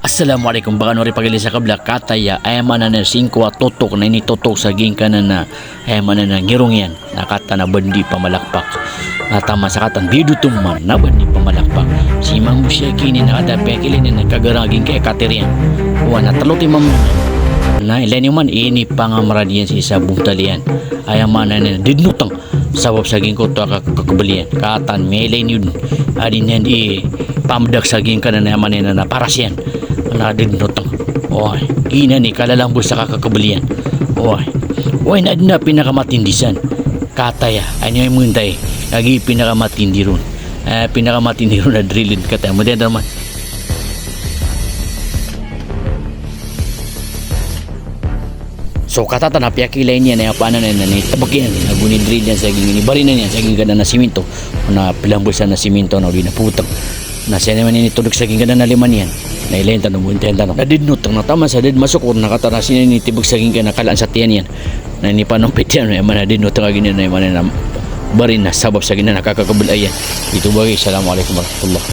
Assalamualaikum baka nori pagili sa kabla kataya ay mana na singko totok na ini totok sa kanan na ay mana na ngirong yan nakata na bandi pamalakpak natama sa katan bidu tuman na bandi pamalakpak si Mang Musya kini nakada pekilin na nagkagaraging kay Katerian wana taluti mam na ilan man ini pangamradian si isa butalian ay mana na didnutang sabab saging ko to kakabalian katan melain yun adin yan pamdak saging kanan na mana na parasyan na dinutang oy ina ni kalalambos sa kakakabalian oy na din na pinakamatindisan kataya anyo yung munday lagi pinakamatindi ron pinakamatindi ron na drillin kataya mo din naman so katata na piyakilay niya na paano na tabagyan na gunidrill yan sa ginibari na niya sa gingana na simento na pilambusan na simento na ulit na putang na siya naman ini tulog sa gingana na liman yan na ilayin tanong buntayan tanong na didnot ang natama sa did masukor nakatarasin ni tibag sa gingana kalaan sa tiyan yan na ini panumpit yan na yaman na didnot ang gingana na yaman na barin na sabab sa gingana nakakabalayan ito bagay. Assalamualaikum warahmatullahi